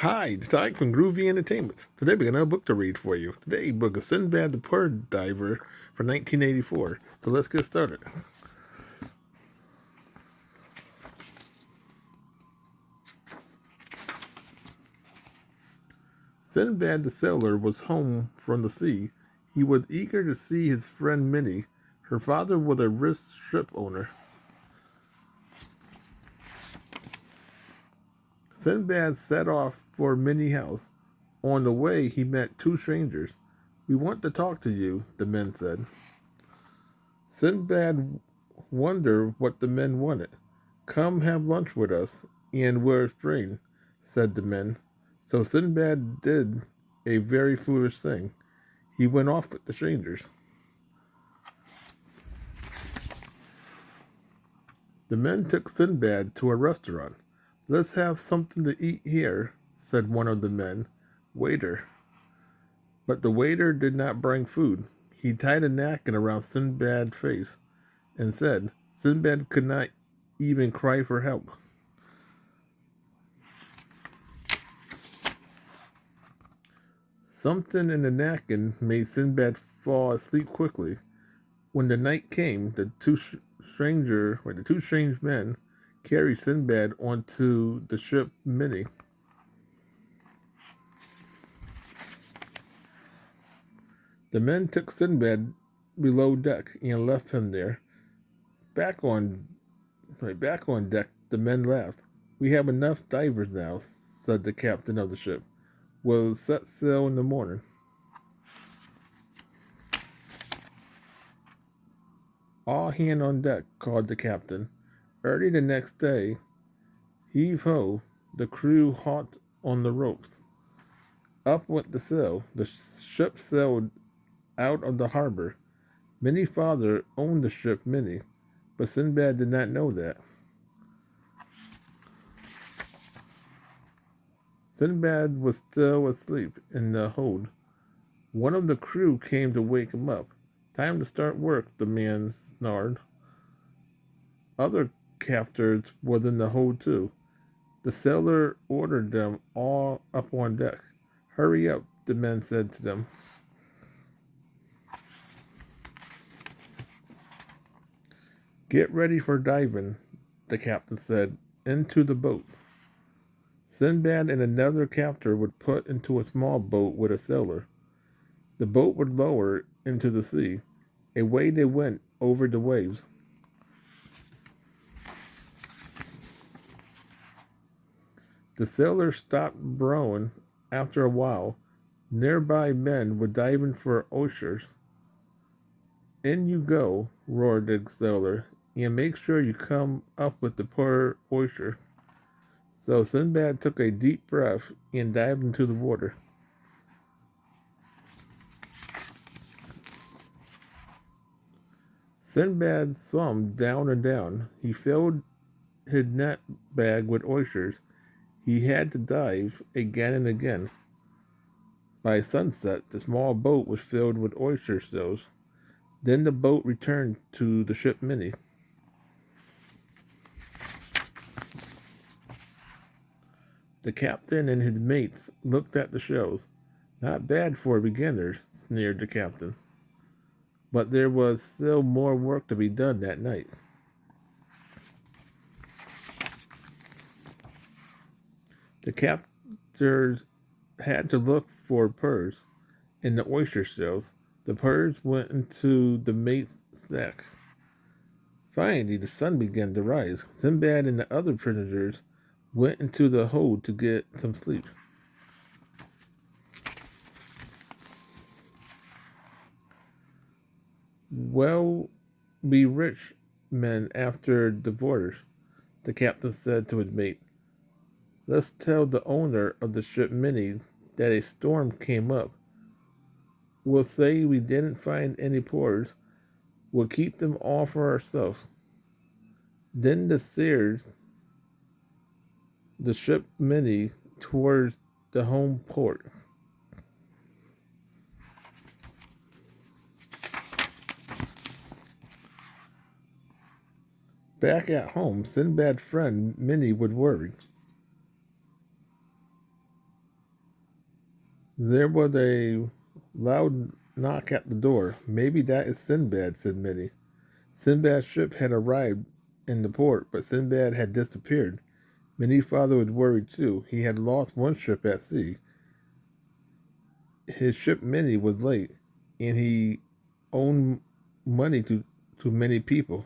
Hi, it's Ike from Groovy Entertainment. Today we got another book to read for you. Today, book is Sinbad the Pearl Diver for 1984. So let's get started. Sinbad the sailor was home from the sea. He was eager to see his friend Minnie. Her father was a rich ship owner. Sinbad set off for Minnie House. On the way, he met two strangers. "We want to talk to you," the men said. Sinbad wondered what the men wanted. "Come have lunch with us, and we'll explain," said the men. So Sinbad did a very foolish thing. He went off with the strangers. The men took Sinbad to a restaurant. "Let's have something to eat here," said one of the men. "Waiter." But the waiter did not bring food. He tied a napkin around Sinbad's face and said Sinbad could not even cry for help. Something in the napkin made Sinbad fall asleep quickly. When the night came, the two strange men carried Sinbad onto the ship Minnie. The men took Sinbad below deck and left him there. Back on, back on deck, the men laughed. "We have enough divers now," said the captain of the ship. "We'll set sail in the morning." "All hands on deck," called the captain. Early the next day, heave ho, the crew hauled on the ropes. Up went the sail. The ship sailed out of the harbor. Minnie's father owned the ship Minnie, but Sinbad did not know that. Sinbad was still asleep in the hold. One of the crew came to wake him up. "Time to start work," the man snarled. Other captors were in the hold too. The sailor ordered them all up on deck. "Hurry up," the men said to them. "Get ready for diving," the captain said. "Into the boats." Sinbad and another captor were put into a small boat with a sailor. The boat would lower into the sea. Away they went over the waves. The sailor stopped rowing after a while. Nearby men were diving for oysters. "In you go," roared the sailor, "and make sure you come up with the poor oyster." So Sinbad took a deep breath and dived into the water. Sinbad swam down and down. He filled his net bag with oysters. He had to dive again and again. By sunset, the small boat was filled with oyster shells. Then the boat returned to the ship Minnie. The captain and his mates looked at the shells. "Not bad for beginners," sneered the captain. But there was still more work to be done that night. The captors had to look for pearls in the oyster shells. The pearls went into the mate's sack. Finally, the sun began to rise. Sinbad and the other prisoners went into the hold to get some sleep. "Well, be rich men after the voyage," the captain said to his mate. "Let's tell the owner of the ship Minnie that a storm came up. We'll say we didn't find any pearls. We'll keep them all for ourselves." Then they steered the ship Minnie towards the home port. Back at home, Sinbad's friend Minnie would worry. There was a loud knock at the door. Maybe that is Sinbad, said Minnie. Sinbad's ship had arrived in the port, but Sinbad had disappeared. Minnie's father was worried too. He had lost one ship at sea. His ship Minnie was late, and he owed money to many people.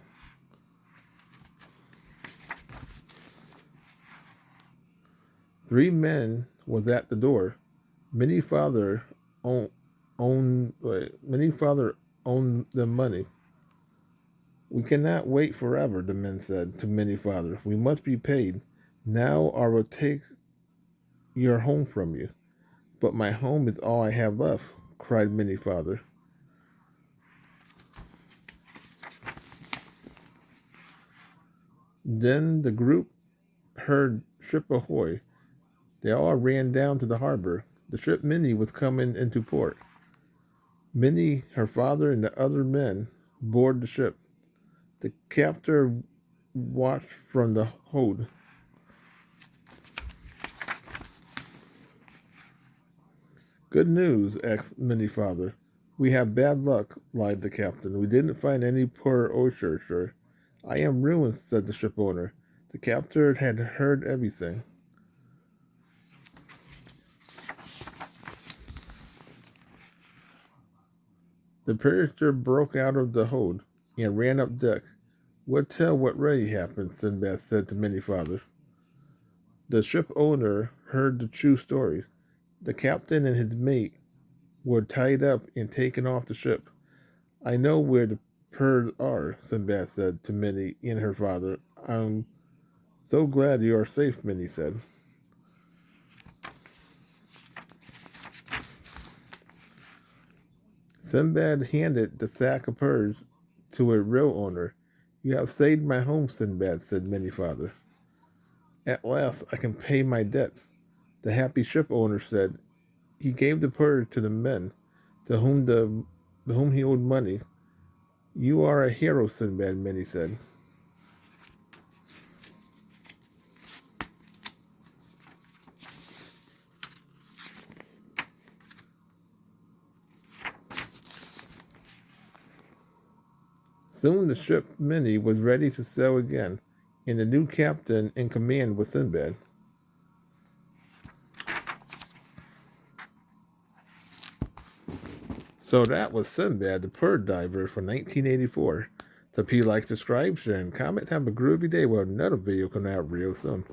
3 men was at the door. Minnie's father Minnie's father owned them money. We cannot wait forever, the men said to Minnie's father. We must be paid. Now or will take your home from you. But my home is all I have left, cried Minnie's father. Then the group heard ship ahoy. They all ran down to the harbor. The ship Minnie was coming into port. Minnie, her father, and the other men boarded the ship. The captor watched from the hold. Good news, asked Minnie's father. We have bad luck, lied the captain. We didn't find any poor oyster, sir. I am ruined, said the ship owner. The captain had heard everything. The prisoner broke out of the hold and ran up deck. We'll tell what really happened, Sinbad said to Minnie's father. The ship owner heard the true story. The captain and his mate were tied up and taken off the ship. I know where the pearls are, Sinbad said to Minnie and her father. I'm so glad you are safe, Minnie said. Sinbad handed the sack of pearls to a real owner. You have saved my home, Sinbad, said Minnie's father. At last I can pay my debts, the happy ship owner said. He gave the pearls to the men to whom he owed money. You are a hero, Sinbad, Minnie said. Soon the ship Minnie was ready to sail again, and the new captain in command was Sinbad. So that was Sinbad, the Pearl Diver from 1984. So if you like, subscribe, share, and comment, have a groovy day. Well, another video coming out real soon.